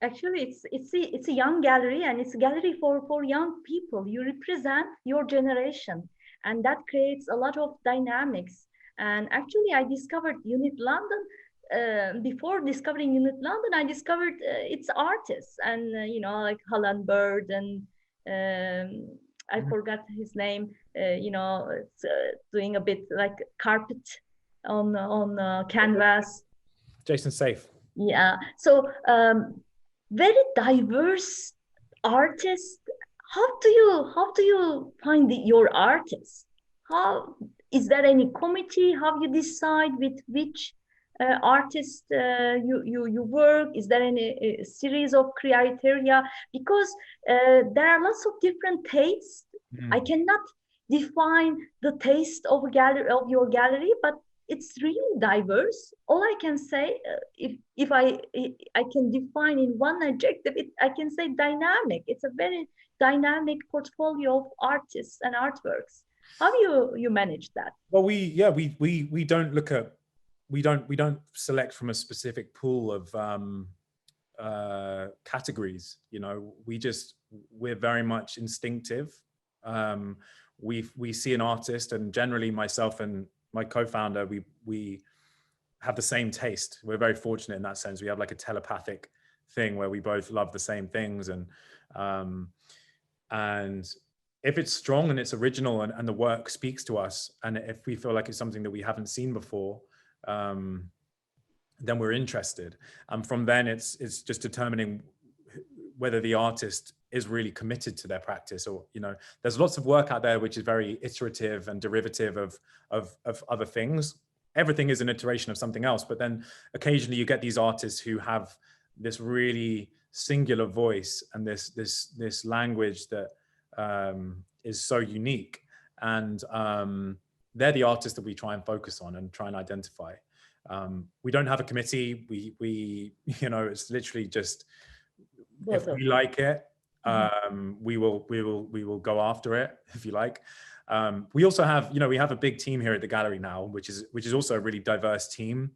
Actually, it's a young gallery, and it's a gallery for young people. You represent your generation, and that creates a lot of dynamics. And actually, I discovered Unit London. Before discovering Unit London, I discovered its artists, and like Holland Bird, and I forgot his name. It's, doing a bit like carpet on canvas. Jason Safe. Yeah. So very diverse artists. How do you find your artists? How is there any committee? How you decide with which artist you work? Is there any series of criteria? Because there are lots of different tastes. I cannot define the taste of a gallery of your gallery, but it's really diverse. All I can say, if I can define in one adjective, I can say dynamic. It's a very dynamic portfolio of artists and artworks. How do you manage that? Well, we don't look at, we don't select from a specific pool of categories. We're very much instinctive. We see an artist, and generally myself and my co-founder, we have the same taste. We're very fortunate in that sense. We have like a telepathic thing where we both love the same things, and if it's strong and it's original and the work speaks to us, and if we feel like it's something that we haven't seen before, then we're interested. And from then it's just determining whether the artist is really committed to their practice, or there's lots of work out there which is very iterative and derivative of other things. Everything is an iteration of something else, but then occasionally you get these artists who have this really singular voice and this language that is so unique, and they're the artists that we try and focus on and try and identify. We don't have a committee. We it's literally just, if we like it, we will go after it, if you like. We also have, we have a big team here at the gallery now, which is also a really diverse team,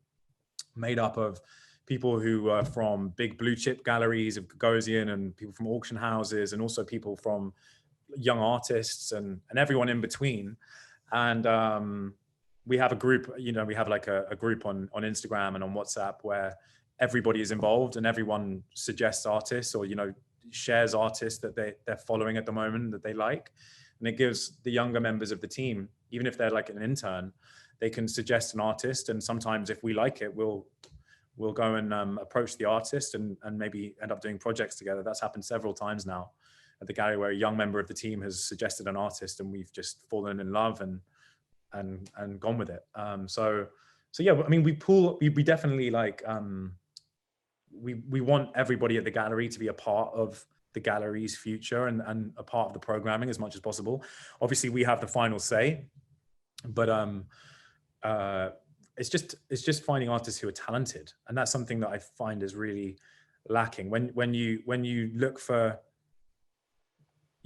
made up of people who are from big blue chip galleries of Gagosian, and people from auction houses, and also people from young artists, and everyone in between. And we have a group, we have like a group on Instagram and on WhatsApp where everybody is involved, and everyone suggests artists, or shares artists that they're following at the moment that they like. And it gives the younger members of the team, even if they're like an intern, they can suggest an artist, and sometimes if we like it, we'll go and approach the artist and maybe end up doing projects together. That's happened several times now at the gallery, where a young member of the team has suggested an artist and we've just fallen in love and gone with it. So yeah, I mean, we definitely like, we want everybody at the gallery to be a part of the gallery's future and a part of the programming as much as possible. Obviously we have the final say, but it's just finding artists who are talented. And that's something that I find is really lacking. When you look for,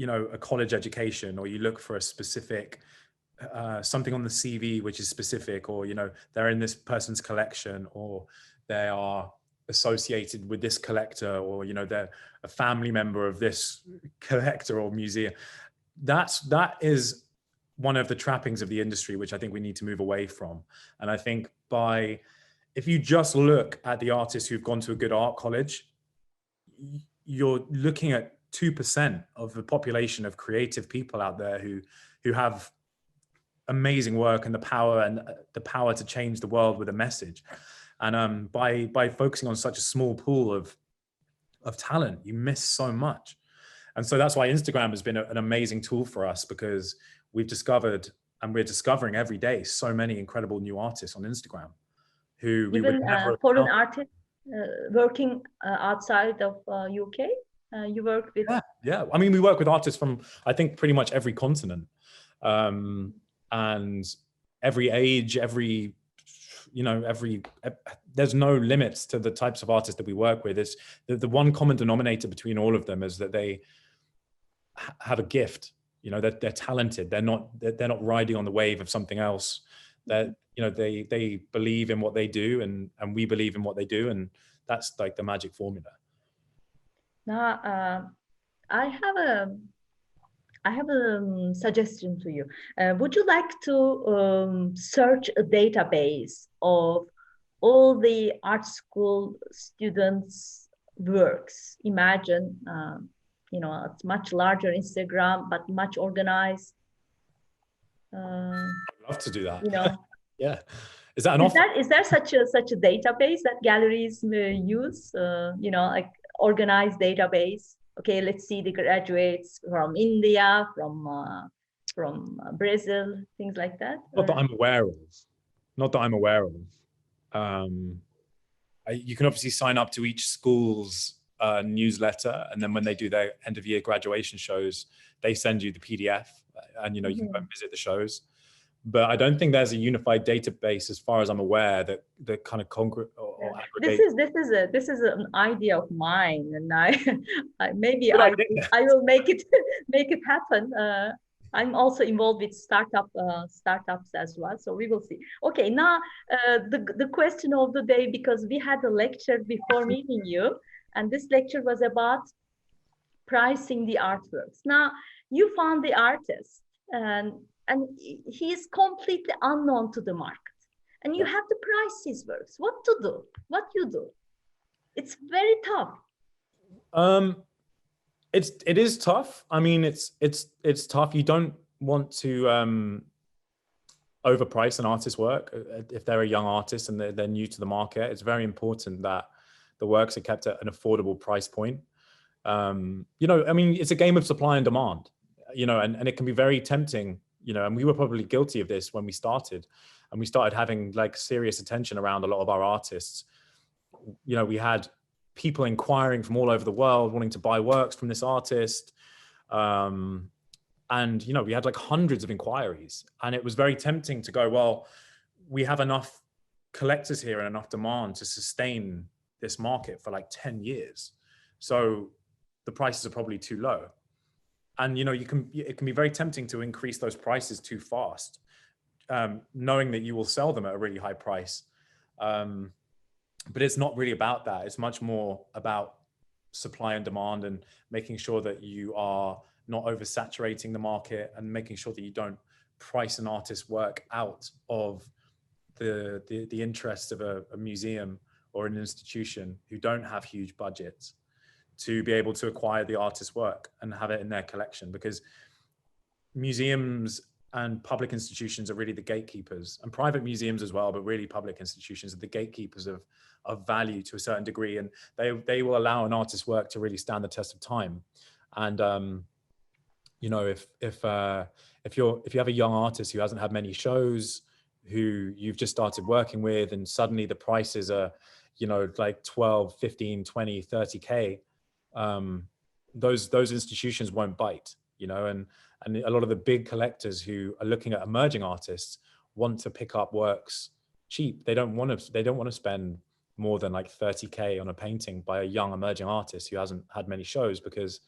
a college education, or you look for a specific, something on the CV, which is specific, or, they're in this person's collection, or they are associated with this collector, or, they're a family member of this collector or museum. That is one of the trappings of the industry, which I think we need to move away from. And I think if you just look at the artists who've gone to a good art college, you're looking at 2% of the population of creative people out there who have amazing work and the power to change the world with a message. And by focusing on such a small pool of talent, you miss so much. And so that's why Instagram has been an amazing tool for us, because we've discovered, and we're discovering every day, so many incredible new artists on Instagram who we would never foreign artists working outside of UK. You work with? Yeah. I mean, we work with artists from, I think, pretty much every continent, and every age, there's no limits to the types of artists that we work with. It's the one common denominator between all of them is that they have a gift. They're talented. They're not riding on the wave of something else. That they believe in what they do, and we believe in what they do, and that's like the magic formula. Now, I have a suggestion to you. Would you like to search a database of all the art school students' works? Imagine, it's much larger Instagram, but much organized. Uh, I'd love to do that. you know, Yeah. Is that an offer? is there such a database that galleries use? Like organized database. Okay, let's see the graduates from India, from Brazil, things like that. Not that I'm aware of. Not that I'm aware of. You can obviously sign up to each school's newsletter, and then when they do their end of year graduation shows, they send you the PDF, and you can go and visit the shows. But I don't think there's a unified database, as far as I'm aware, that kind of concrete or aggregate. This is an idea of mine, and maybe Good I idea. I will make it happen. I'm also involved with startups as well, so we will see. Okay, now the question of the day, because we had a lecture before meeting you, and this lecture was about pricing the artworks. Now you found the artist, and he is completely unknown to the market, and you have to price his works. What to do? What you do? It's very tough. It is tough. I mean, it's tough. You don't want to overprice an artist's work if they're a young artist and they're new to the market. It's very important that the works are kept at an affordable price point. I mean, it's a game of supply and demand, and it can be very tempting, and we were probably guilty of this when we started, and we started having like serious attention around a lot of our artists. We had people inquiring from all over the world wanting to buy works from this artist. And, we had like hundreds of inquiries, and it was very tempting to go, well, we have enough collectors here and enough demand to sustain this market for like 10 years. So the prices are probably too low. And, it can be very tempting to increase those prices too fast, knowing that you will sell them at a really high price. But it's not really about that. It's much more about supply and demand, and making sure that you are not oversaturating the market, and making sure that you don't price an artist's work out of the interest of a museum or an institution who don't have huge budgets to be able to acquire the artist's work and have it in their collection. Because museums and public institutions are really the gatekeepers, and private museums as well, but really public institutions are the gatekeepers of value to a certain degree, and they will allow an artist's work to really stand the test of time. And if you have a young artist who hasn't had many shows, who you've just started working with, and suddenly the prices are like 12, 15, 20, 30K, those institutions won't bite, and a lot of the big collectors who are looking at emerging artists want to pick up works cheap. They don't want to spend more than like 30K on a painting by a young emerging artist who hasn't had many shows, because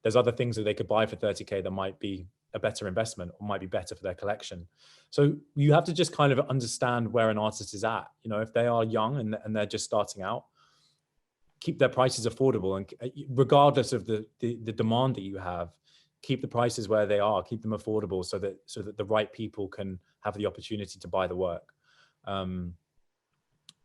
there's other things that they could buy for 30K that might be a better investment or might be better for their collection. So you have to just kind of understand where an artist is at. If they are young and they're just starting out, keep their prices affordable, and regardless of the demand that you have, keep the prices where they are, keep them affordable, so that the right people can have the opportunity to buy the work.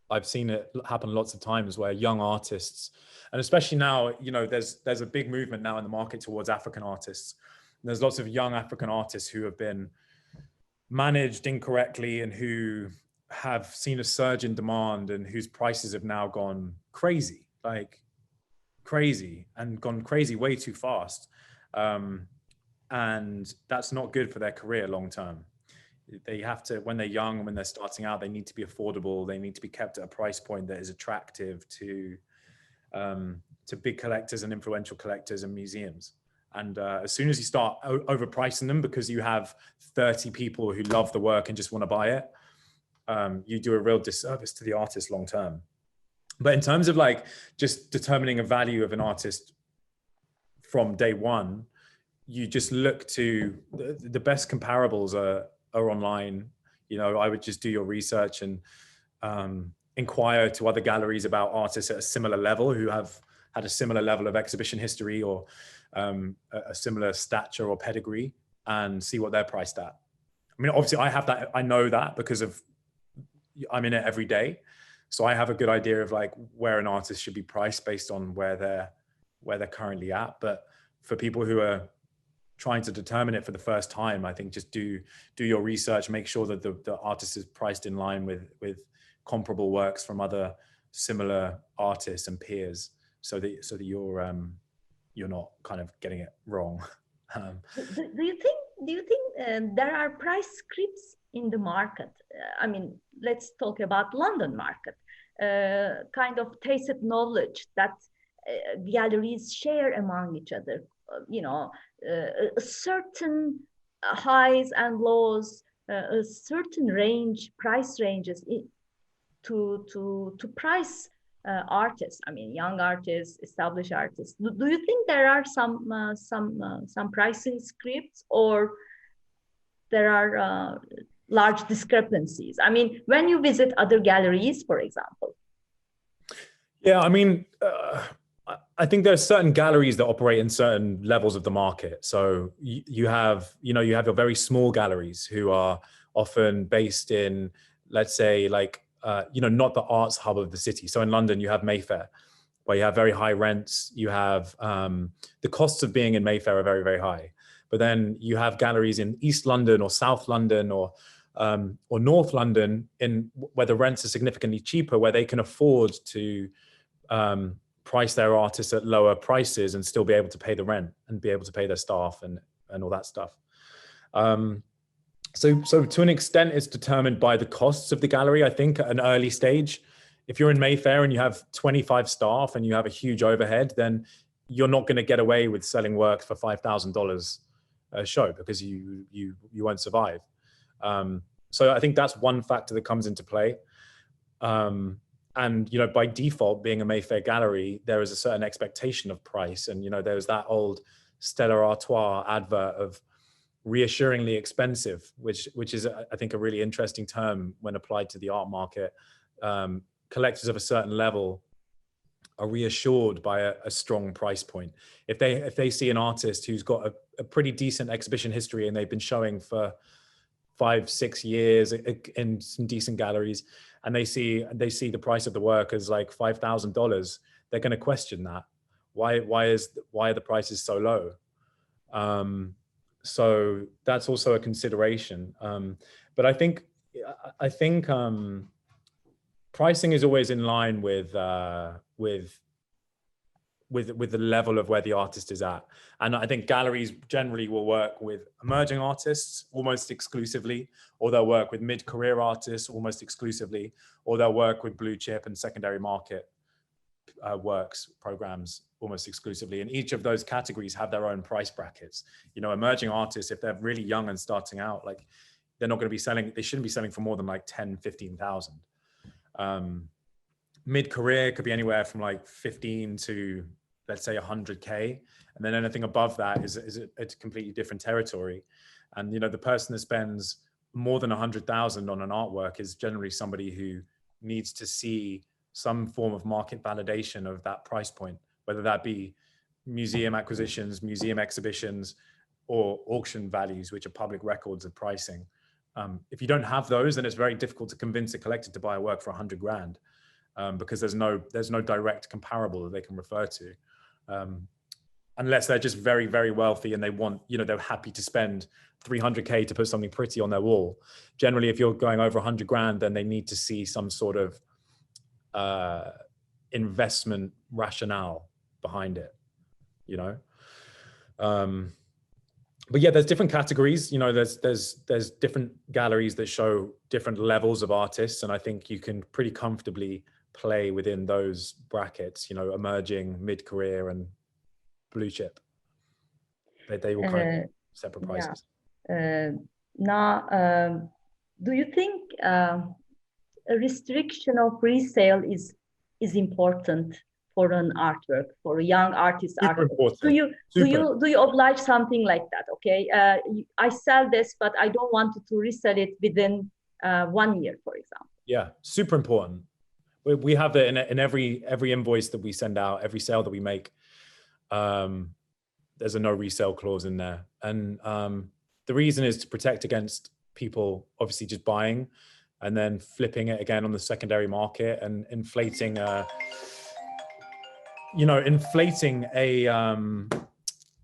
I've seen it happen lots of times where young artists, and especially now, there's a big movement now in the market towards African artists. And there's lots of young African artists who have been managed incorrectly and who have seen a surge in demand, and whose prices have now gone crazy, and gone crazy way too fast. And that's not good for their career long term. They have to, when they're young, when they're starting out, they need to be affordable. They need to be kept at a price point that is attractive to big collectors and influential collectors and museums. And as soon as you start overpricing them because you have 30 people who love the work and just want to buy it, you do a real disservice to the artist long term. But in terms of like just determining a value of an artist from day one, you just look to the best comparables are online. I would just do your research and inquire to other galleries about artists at a similar level who have had a similar level of exhibition history or a similar stature or pedigree, and see what they're priced at. I mean, obviously I have that, I know that because I'm in it every day. So I have a good idea of like where an artist should be priced based on where they're currently at. But for people who are trying to determine it for the first time, I think just do your research, make sure that the artist is priced in line with comparable works from other similar artists and peers, so that you're not kind of getting it wrong. Do you think there are price scripts in the market? I mean, let's talk about London market. Kind of tacit knowledge that galleries share among each other. A certain highs and lows, a certain price ranges to price artists. I mean, young artists, established artists. Do you think there are some pricing scripts, or there are large discrepancies? I mean, when you visit other galleries, for example. Yeah, I mean, I think there's certain galleries that operate in certain levels of the market. So you have your very small galleries who are often based in, let's say, like, not the arts hub of the city. So in London, you have Mayfair, where you have very high rents. You have the costs of being in Mayfair are very, very high. But then you have galleries in East London or South London or North London, where the rents are significantly cheaper, where they can afford to price their artists at lower prices and still be able to pay the rent and be able to pay their staff and all that stuff. So to an extent, it's determined by the costs of the gallery. I think at an early stage, if you're in Mayfair and you have 25 staff and you have a huge overhead, then you're not going to get away with selling work for $5,000 a show, because you won't survive. So I think that's one factor that comes into play. And, by default, being a Mayfair gallery, there is a certain expectation of price. And, there's that old Stella Artois advert of reassuringly expensive, which is, I think, a really interesting term when applied to the art market. Collectors of a certain level are reassured by a strong price point. If they see an artist who's got a pretty decent exhibition history and they've been showing for 5-6 years in some decent galleries, and they see the price of the work as like $5,000, they're going to question that. Why are the prices so low? So that's also a consideration. But I think pricing is always in line with the level of where the artist is at. And I think galleries generally will work with emerging artists almost exclusively, or they'll work with mid-career artists almost exclusively, or they'll work with blue chip and secondary market works programs almost exclusively. And each of those categories have their own price brackets. Emerging artists, if they're really young and starting out, like, they're not going to be selling, they shouldn't be selling for more than like 10, 15,000. Mid-career could be anywhere from like 15 to, let's say, 100K. And then anything above that is a completely different territory. And, the person that spends more than 100,000 on an artwork is generally somebody who needs to see some form of market validation of that price point, whether that be museum acquisitions, museum exhibitions, or auction values, which are public records of pricing. If you don't have those, then it's very difficult to convince a collector to buy a work for 100 grand, because there's no direct comparable that they can refer to, unless they're just very, very wealthy and they want, they're happy to spend 300K to put something pretty on their wall. Generally, if you're going over 100 grand, then they need to see some sort of investment rationale behind it, but yeah, there's different categories. There's different galleries that show different levels of artists, and I think you can pretty comfortably play within those brackets. Emerging, mid-career, and blue chip. They all kind of separate prices. Yeah. Now, do you think a restriction of resale is important for an artwork, for a young artist artwork? Do you oblige something like that? Okay, I sell this, but I don't want to resell it within 1 year, for example. Yeah, super important. we have that in every invoice that we send out, every sale that we make. There's a no resale clause in there, and the reason is to protect against people obviously just buying and then flipping it again on the secondary market and inflating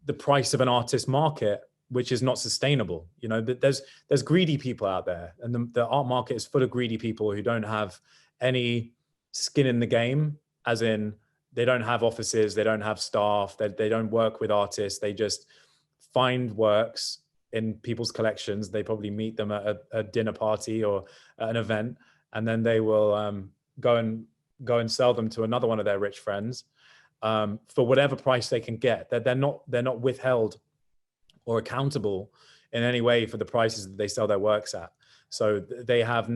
the price of an artist market, which is not sustainable. There's greedy people out there, and the art market is full of greedy people who don't have any skin in the game, as in they don't have offices, they don't have staff, they don't work with artists. They just find works in people's collections. They probably meet them at a dinner party or at an event, and then they will go and sell them to another one of their rich friends for whatever price they can get. They're not withheld or accountable in any way for the prices that they sell their works at. So they have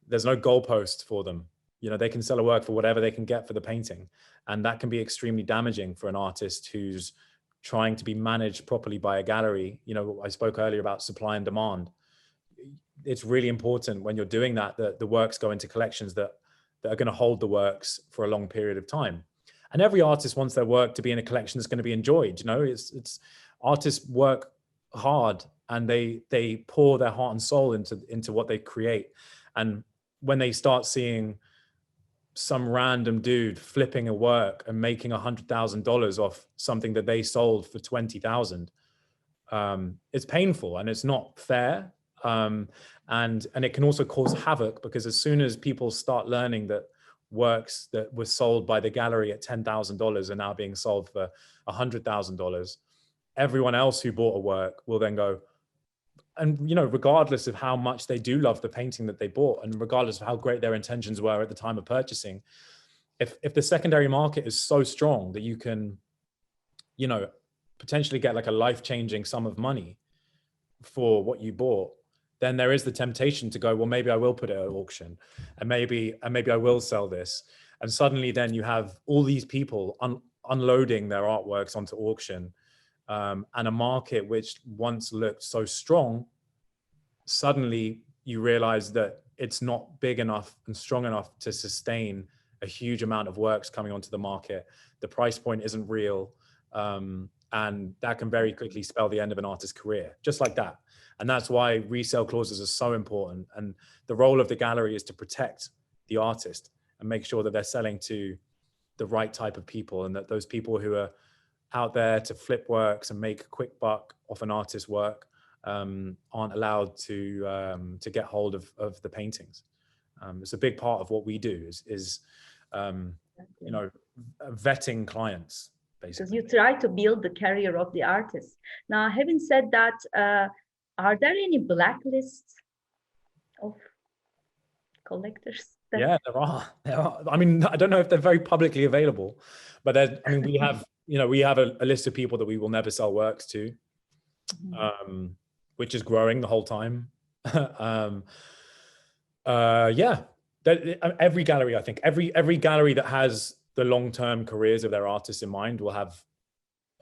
there's no goalpost for them. They can sell a work for whatever they can get for the painting. And that can be extremely damaging for an artist who's trying to be managed properly by a gallery. I spoke earlier about supply and demand. It's really important when you're doing that the works go into collections that are going to hold the works for a long period of time. And every artist wants their work to be in a collection that's going to be enjoyed. It's artists work hard and they pour their heart and soul into what they create. And when they start seeing some random dude flipping a work and making $100,000 off something that they sold for 20,000, it's painful and it's not fair. And it can also cause havoc, because as soon as people start learning that works that were sold by the gallery at $10,000 are now being sold for $100,000, everyone else who bought a work will then go, and regardless of how much they do love the painting that they bought, and regardless of how great their intentions were at the time of purchasing, if the secondary market is so strong that you can potentially get like a life-changing sum of money for what you bought, then there is the temptation to go, well, maybe I will put it at auction, and maybe I will sell this. And suddenly then you have all these people unloading their artworks onto auction, and a market which once looked so strong, suddenly you realize that it's not big enough and strong enough to sustain a huge amount of works coming onto the market. The price point isn't real. And that can very quickly spell the end of an artist's career, just like that. And that's why resale clauses are so important. And the role of the gallery is to protect the artist and make sure that they're selling to the right type of people, and that those people who are out there to flip works and make a quick buck off an artist's work aren't allowed to get hold of the paintings. It's a big part of what we do is vetting clients, basically. Because you try to build the career of the artist. Now, having said that, are there any blacklists of collectors? Yeah, there are. I mean, I don't know if they're very publicly available, but we have a list of people that we will never sell works to, which is growing the whole time. Every gallery, I think every gallery that has the long-term careers of their artists in mind will have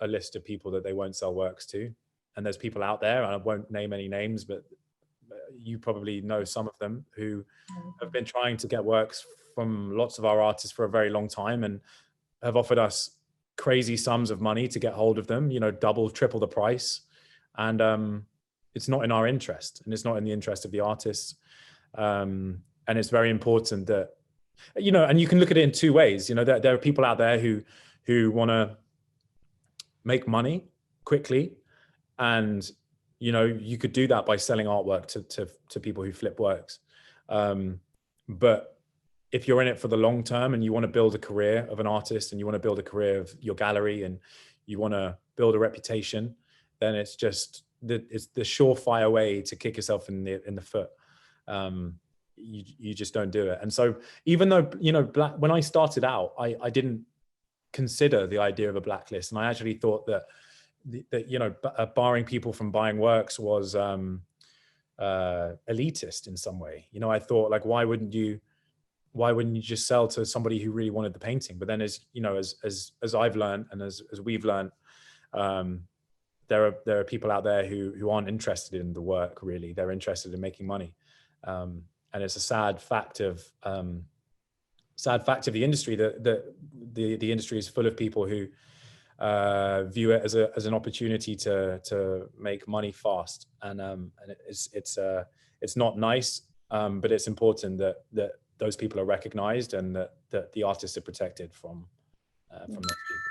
a list of people that they won't sell works to. And there's people out there, and I won't name any names, but you probably know some of them, who have been trying to get works from lots of our artists for a very long time and have offered us crazy sums of money to get hold of them, double, triple the price. And it's not in our interest, and it's not in the interest of the artists. And it's very important that, and you can look at it in two ways. There are people out there who want to make money quickly, and you could do that by selling artwork to people who flip works. But if you're in it for the long term and you want to build a career of an artist, and you want to build a career of your gallery, and you want to build a reputation, then it's the surefire way to kick yourself in the foot. You just don't do it. And so even though, when I started out, I didn't consider the idea of a blacklist. And I actually thought that barring people from buying works was elitist in some way. I thought, like, why wouldn't you just sell to somebody who really wanted the painting? But then as I've learned, and as we've learned, there are people out there who aren't interested in the work, really. They're interested in making money. and it's a sad fact of the industry that the industry is full of people who view it as an opportunity to make money fast, and it's not nice, but it's important that those people are recognized and that the artists are protected from those people.